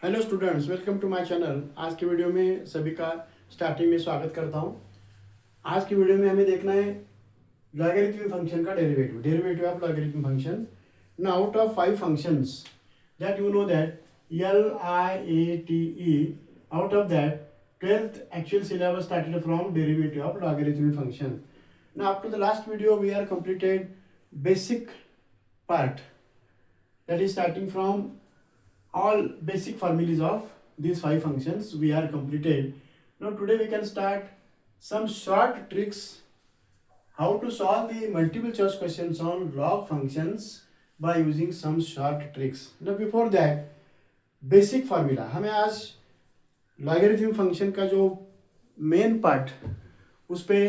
Hello students, welcome to my channel. आज की video में सभी का स्टार्टिंग में स्वागत करता हूं। आज की वीडियो में हमें देखना है लॉगरिथमिक फंक्शन का derivative of logarithmic function. Now out of 5 functions that you know that LIATE, out of that 12th actual syllabus started from derivative of logarithmic function. Now up to the last video we are completed basic part, that is starting from all basic formulas of these 5 functions we are completed. Now today we can start some short tricks how to solve the multiple choice questions on log functions by using some short tricks. Now before that basic formula, हमें आज logarithmic function का जो main part उस पे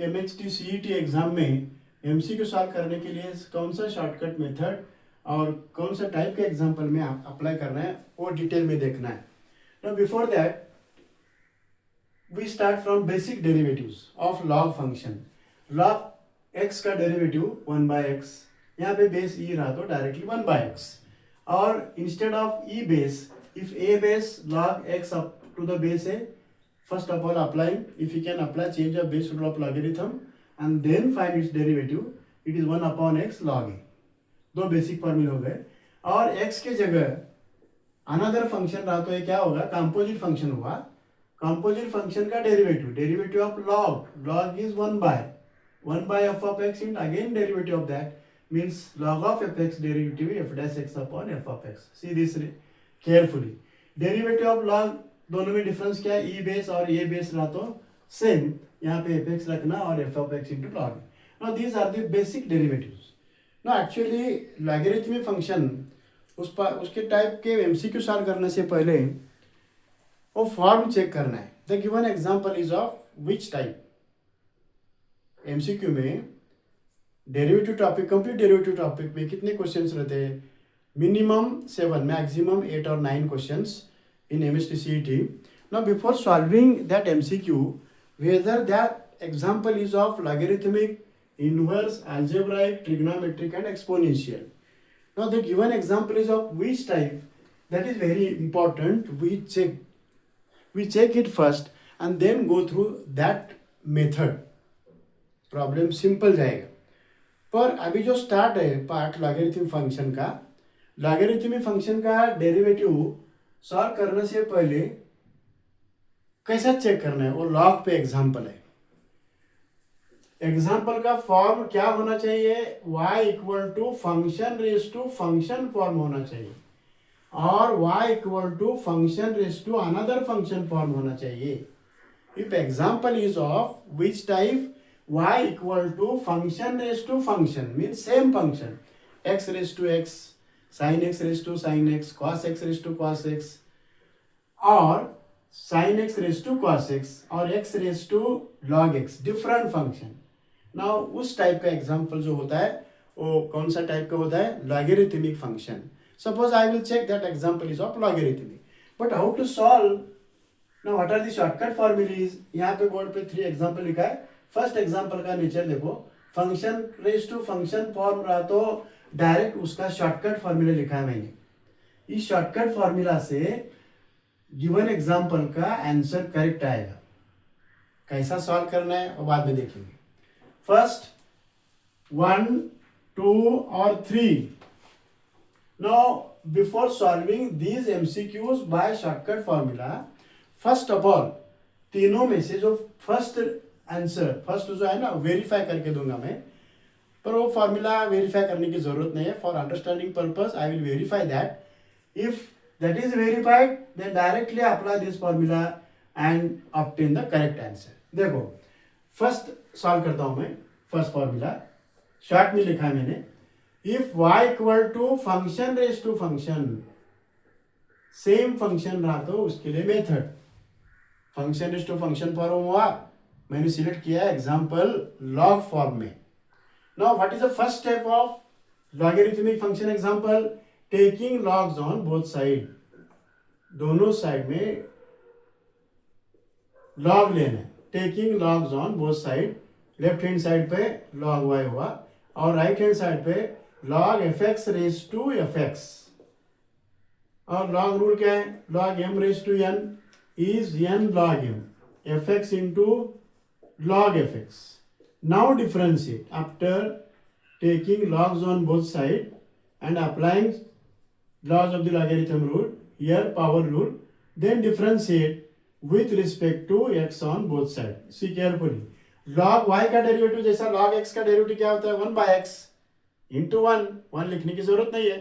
MHT CET exam में MCQ solve करने के लिए कौन सा शॉर्टकट मेथड और कौन सा टाइप के एग्जाम्पल में आप अप्लाई करना है वो डिटेल में देखना है। Now before that we start from basic derivatives of log function. Log x का डेरिवेटिव 1/x, यहाँ पे बेस ई रहा तो डायरेक्टली 1/x, और instead of E base if a base log x up to the base a, first of all applying, if you can apply change of base rule of logarithm and then find its derivative, it is 1/x log a। दो basic फॉर्मूले हो गए, और x के जगह another function रहा तो ये क्या होगा, कंपोजिट फंक्शन हुआ। कंपोजिट फंक्शन का derivative of log is 1/1 f of x in again derivative of that means log of fx derivative f dash x upon f of x। See this carefully, derivative of log दोनों में difference क्या है, ई base और ए base रहा तो same, यहाँ पे f x रखना और f of x into log. Now these are the basic derivatives. ना एक्चुअली लॉगरिथमिक फंक्शन उसके टाइप के MCQ सॉल्व करने से पहले वो फॉर्म चेक करना है। The given example is of which type. MCQ में derivative topic, complete derivative topic में कितने क्वेश्चंस रहते हैं, मिनिमम 7, मैक्सिमम 8 और 9 questions in MHT CET. Now before solving that MCQ, whether that example is of logarithmic, inverse, algebraic, trigonometric and exponential. Now the given example is of which type, that is very important. We check it first and then go through that method. Problem simple जाएगा। पर अभी जो start है part logarithmic function का, logarithmic function का derivative solve करने से पहले कैसा चेक करना है, वो लॉग पे एग्जाम्पल है। एग्जाम्पल का फॉर्म क्या होना चाहिए, y equal to function raise to function form होना चाहिए, और y equal to function raise to another function form होना चाहिए। If example is of which type, y equal to function raise to function means same function, x raise to x, sin x raise to sin x, cos x raise to cos x, और sin x raise to cos x और x raise to log x, different function. Now उस type का example जो होता है वो कौन सा टाइप का होता है, logarithmic function. Suppose I will check that example is of logarithmic, but how to solve. Now what are the shortcut formulas, यहाँ पे बोर्ड पे 3 एग्जांपल लिखा है। फर्स्ट एग्जांपल का नेचर देखो, function raise to function form रहा तो direct उसका शॉर्टकट फॉर्मूला लिखा है मैंने। इस शॉर्टकट फॉर्मूला से गिवन एग्जांपल का आंसर करेक्ट आएगा। कैसा सॉल्व करना है वो बाद में देखेंगे। फर्स्ट 1, 2 और 3। Now before solving these MCQs by shortcut formula, first of all तीनों में से जो फर्स्ट आंसर, फर्स्ट जो है ना वेरीफाई करके दूंगा मैं, पर वो फॉर्मूला वेरीफाई करने की जरूरत नहीं है। For understanding purpose I will verify that. If that is verified, then directly apply this formula and obtain the correct answer. देखो फर्स्ट सॉल्व करता हूं मैं। फर्स्ट फॉर्मूला शॉर्ट में लिखा है मैंने, if y equal to function raise to function, same function रहा तो उसके लिए method function raise to function form हुआ, मैंने सिलेक्ट किया एग्जांपल लॉग फॉर्म में। Now what is the first step of logarithmic function example, taking logs on both side, दोनों side में लॉग लेना है। Taking logs on both side, left hand side पे log y हुआ और right hand side पे log fx raise to fx, और log rule क्या है, log m raise to n is n log m f x into log fx. Now differentiate after taking logs on both sides and applying laws of the logarithm rule, here power rule, then differentiate with respect to x on both sides. See carefully. log y का derivative जैसा log x का derivative क्या होता है, 1 by x into 1 लिखने की जरूरत नहीं है।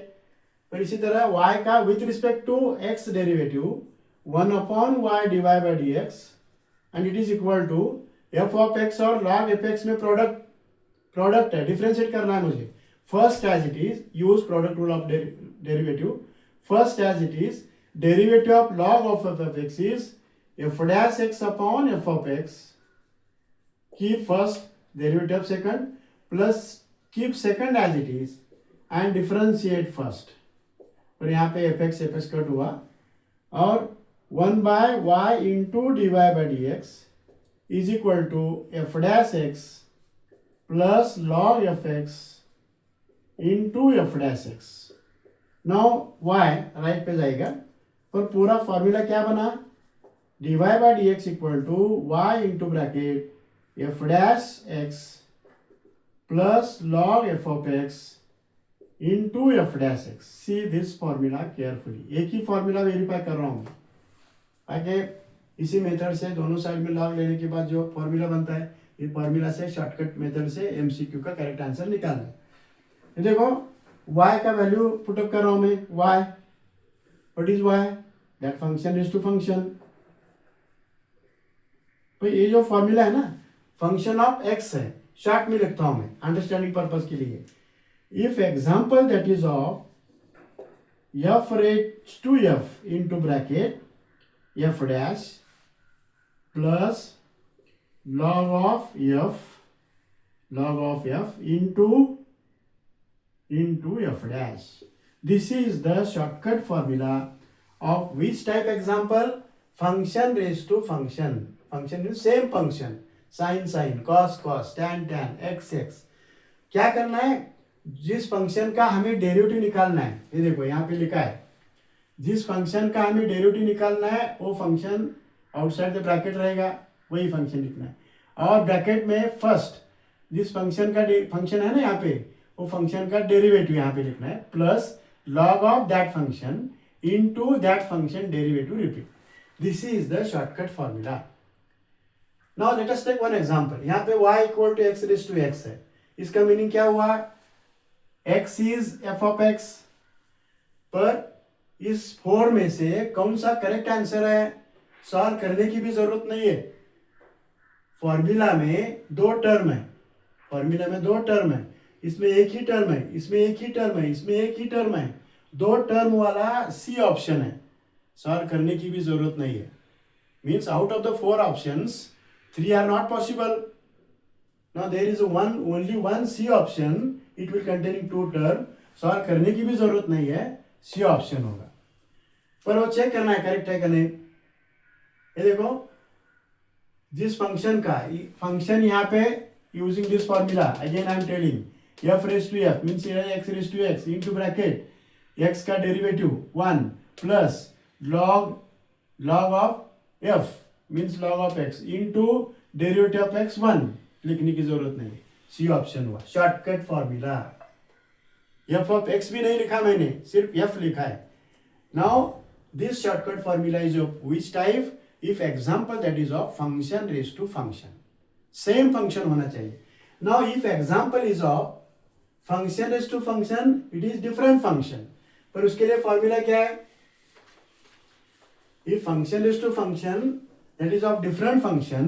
पर इसी तरह y का with respect to x derivative 1 upon y divide by d x and it is equal to f of x और लॉग एफ एक्स में प्रोडक्ट है, डिफरेंशिएट करना है मुझे। First as it is use product rule of derivative. First as it is derivative of log of f of x is f dash x upon f of x, keep first derivative second plus keep second as it is and differentiate first. और यहाँ पे f x cut हुआ और 1 by y into d y by d x is equal to f dash x plus log f x into f dash x. Now y right पे जाएगा, पर पूरा formula क्या बना, dy by dx equal to y into bracket f dash x plus log f of x into f dash x. See this formula carefully. एक ही formula verify कर रहा हूँ ताकि इसी मेथड से दोनों साइड में लॉग लेने के बाद जो फॉर्मूला बनता है, ये फॉर्मूला से शॉर्टकट मेथड से एमसीक्यू का करेक्ट आंसर निकालना है। देखो y का वैल्यू पुटअप कर रहा हूं मैं, y what is y, that function is to function. तो ये जो फॉर्मूला है ना, फंक्शन ऑफ x है, शॉर्ट में लिखता हूं मैं अंडरस्टैंडिंग पर्पज के लिए। If example that is of f raise to f into bracket f dash plus log of f into f dash. This is the shortcut formula of which type example, function raised to function. Function is same function, sin cos tan x क्या करना है, जिस function का हमें derivative निकालना है, ये देखो यहाँ पे लिखा है, जिस फंक्शन का हमें डेरिवेटिव निकालना है वो फंक्शन आउटसाइड द ब्रैकेट रहेगा, वही फंक्शन लिखना है। और ब्रैकेट में फर्स्ट जिस फंक्शन का फंक्शन है ना यहाँ पे, वो फंक्शन का डेरिवेटिव यहाँ पे लिखना है, plus log of that function into that function derivative repeat. This is the shortcut formula. Now let us take one example. यहाँ पे y equal to x raise to x है, इसका मीनिंग क्या हुआ, x is f of x. पर इस 4 में से कौन सा करेक्ट आंसर है, सॉल्व करने की भी जरूरत नहीं है। फॉर्मूला में 2 टर्म है, फॉर्मूला में 2 टर्म है, इसमें एक ही टर्म है, इसमें एक ही टर्म है, इसमें एक ही टर्म है, 2 टर्म वाला सी ऑप्शन है, सॉल्व करने की भी जरूरत नहीं है। Means out of the 4 options 3 are not possible. Now there is only one C option, it will containing 2 term, solve करने की भी जरूरत नहीं है, सी ऑप्शन होगा। पर वो चेक करना है करेक्ट है कि नहीं। ये देखो जिस फंक्शन का फंक्शन यहाँ पे using this formula, again I am telling f raise to f means x raise to x into bracket x का derivative 1 plus log of f means log of x into derivative of x 1 लिखने की जरूरत नहीं, C option हुआ, shortcut formula. f of x भी नहीं लिखा मैंने, सिर्फ f लिखा है। Now this shortcut formula is of which type, if example that is of function raised to function, same function होना चाहिए। now if example is of function raised to function, it is different function, पर उसके लिए formula क्या है, if function raised to function that is of different function,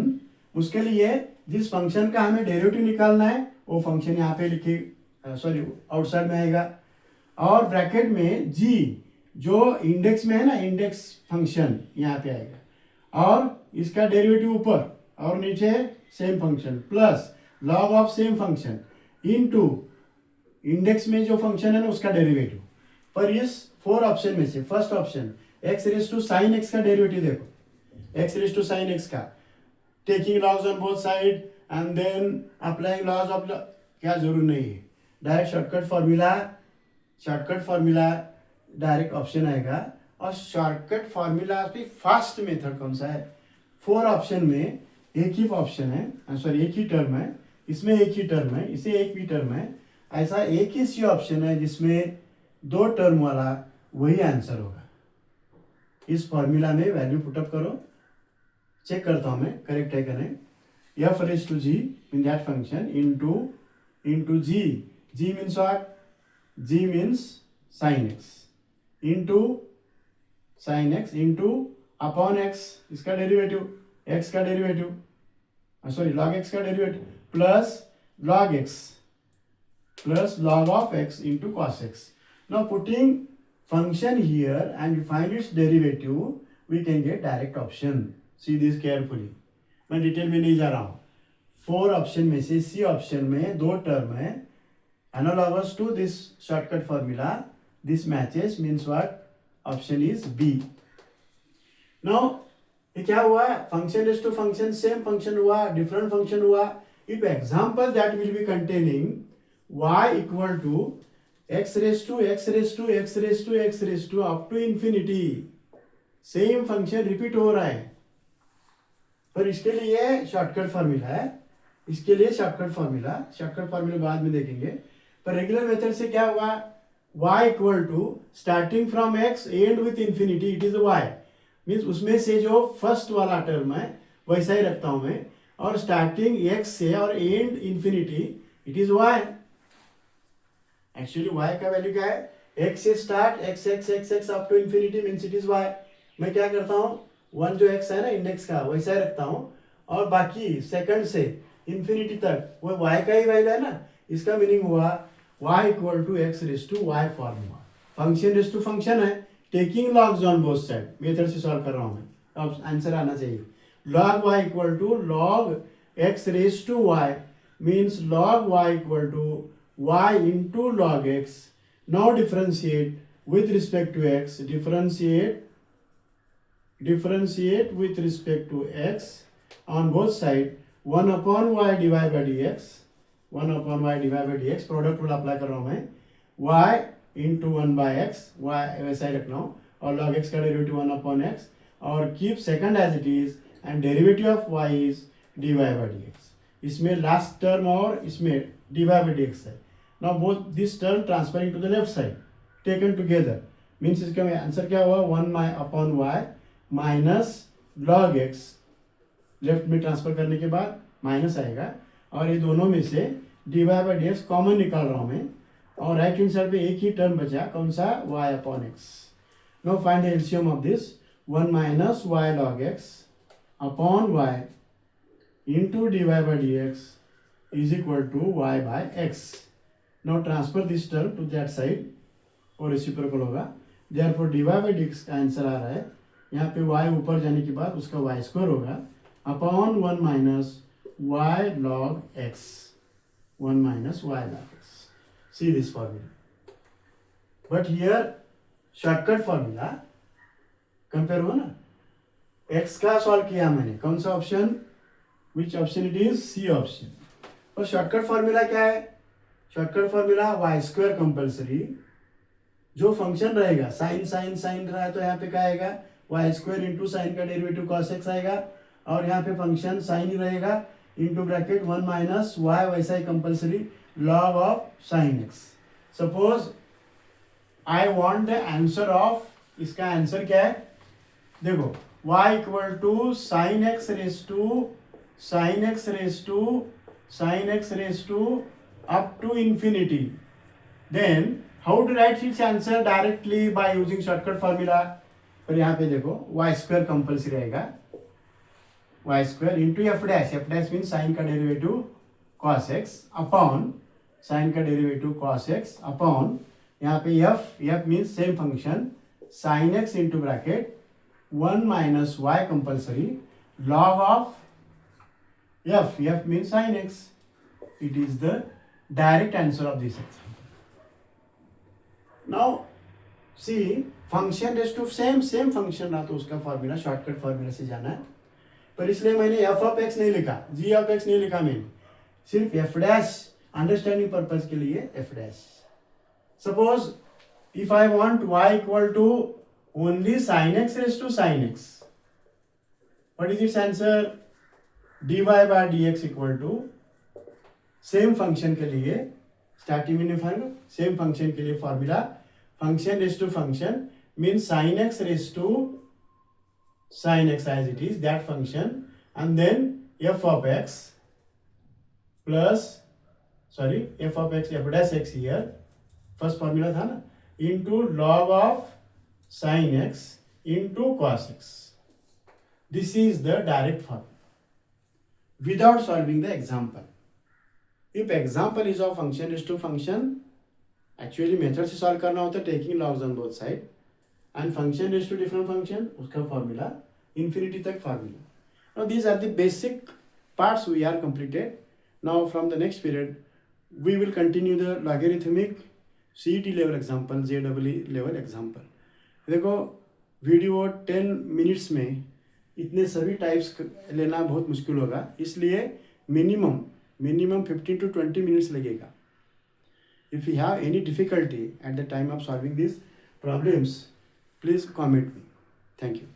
उसके लिए जिस फंक्शन का हमें डेरिवेटिव निकालना है वो फंक्शन यहाँ पे लिखी सॉरी आउटसाइड में आएगा, और ब्रैकेट में g जो इंडेक्स में है ना, इंडेक्स फंक्शन यहाँ पे आएगा, और इसका डेरिवेटिव ऊपर और नीचे same function plus log of same function into index में जो फंक्शन है ना उसका डेरिवेटिव। पर इस 4 ऑप्शन में से first option x raise to sine x का डेरिवेटिव देखो, x raise to sine x का taking logs on both side and then applying logs of, क्या जरूर नहीं है, direct shortcut formula direct option आएगा और शॉर्टकट फॉर्मूला की फास्ट मेथड कौन सा है? 4 ऑप्शन में एक ही ऑप्शन है, सॉरी एक ही टर्म है, इसमें एक ही टर्म है, इसे एक भी टर्म है, ऐसा एक ही सी ऑप्शन है जिसमें 2 टर्म वाला, वही आंसर होगा। इस फॉर्मूला में वैल्यू पुटअप करो, चेक करता हूं मैं करेक्ट है कि नहीं। f raised to g in that function into g. G means what? G means sin x into sin x into upon x, इसका डेरिवेटिव, x का डेरिवेटिव, सॉरी log x का derivative, plus log x plus log of x into cos x. Now putting function here and find its derivative, we can get direct option. See this carefully. मैं detail में नहीं जा रहा हूँ। 4 option में से C option में 2 term है, analogous to this shortcut formula, this matches, means what? Option is B. Now ये क्या हुआ? Function raise to function, same function हुआ, डिफरेंट फंक्शन हुआ। If example that will be containing y equal to x raise to x raise to x raise to x raise to up to infinity, same function repeat हो रहा है। पर इसके लिए shortcut formula है, इसके लिए शॉर्टकट फार्मूला बाद में देखेंगे। पर रेगुलर मेथड से क्या हुआ? y equal to starting from x end with infinity, it is y, means उसमें से जो फर्स्ट वाला टर्म है वैसा ही रखता हूं मैं, और स्टार्टिंग x से और end infinity, it is y। Actually y का वैल्यू क्या है? x से start x up to infinity, means it is y। मैं क्या करता हूँ, 1 जो x है ना इंडेक्स का, वैसा ही रखता हूँ, और बाकी सेकंड से इंफिनिटी तक वो y का ही वैल्यू है ना। इसका मीनिंग हुआ y equal to x raise to y form हुआ। फंक्शन रेज टू फंक्शन है, taking logs on both side, method से सॉल्व कर रहा हूँ मैं, अब आंसर आना चाहिए। log y equal to log x raise to y, means log y equal to y into log x. Now differentiate with respect to x, differentiate with respect to x on both side, 1 upon y divided by dx, 1 upon y divided by dx, product rule apply कर रहा हूँ मैं, y into 1 by x, y वैसा ही रखना हूँ, और log x का derivative 1 upon x, और keep second as it is, and derivative of y is dy by dx. इसमें लास्ट टर्म और इसमें dy by dx है। Now both this term transferring to the left side, taken together, means इसका answer क्या हुआ? 1 upon y minus log x, left में transfer करने के बाद माइनस आएगा, और ये दोनों में से dy by dx कॉमन निकाल रहा हूँ मैं, और राइट हैंड साइड पे एक ही टर्म बचा, कौन सा? y upon x. Now find the LCM of this, 1 minus y log x upon y into dy by dx is equal to y by x. Now transfer this term to that side, और reciprocal होगा, therefore dy by dx का answer आ रहा है, यहाँ पे y ऊपर जाने के बाद उसका y स्क्वायर होगा, upon 1 minus y log x, 1 minus y log x. See this formula. But here shortcut formula compare हो ना, x का सॉल्व किया मैंने, कौन सा option? Which option it is? C option. और शॉर्टकट फॉर्मूला क्या है? Shortcut formula y square compulsory, जो फंक्शन रहेगा साइन साइन साइन रहा है तो यहाँ पे क्या आएगा? वाई स्क्वायर इंटू साइन का डेरिवेटिव कॉस एक्स आएगा, और यहाँ पे फंक्शन साइन ही रहेगा, इंटू ब्रैकेट 1 माइनस वाई, वैसा ही compulsory log of sine x. Suppose I want the answer of, इसका आंसर क्या है? देखो y equal to sine x raise to sine x raise to sine x raise to up to infinity, then how to write its answer? Directly by using shortcut formula. पर यहाँ पे देखो y square compulsory आएगा, y square into f dash mean sine का derivative cos x upon sine का derivative cos x upon यहाँ पे f mean same function sine x into bracket 1 minus y compulsory log of f mean sine x. It is the direct answer of this example. Now see function raise to same function रहा तो उसका formula shortcut formula से जाना है, पर इसलिए मैंने F of x नहीं लिखा, जी ऑफ एक्स नहीं लिखा, मैंने सिर्फ एफ डैश अंडरस्टैंडिंग पर्पज के लिए f dash. Suppose if I want y equal to only sin x raised to sin x. What is its answer? dy by dx equal to same function के लिए starting में same function के लिए formula function raise to function means sine x raise to sine x as it is that function and then f of x plus sorry f of x f dash x here first formula था ना into log of sine x into cos x. This is the direct formula without solving the example. If example is of function is to function, actually method से solve करना होता है taking logs on both side and function is to different function उसका formula infinity तक formula. Now these are the basic parts we are completed. Now from the next period we will continue the logarithmic CET level example, JEE level example. देखो video 10 minutes में इतने सभी types लेना बहुत मुश्किल होगा, इसलिए मिनिमम 15 to 20 मिनट्स लगेगा. If you have any difficulty at the time of solving this problems please comment me. Thank you.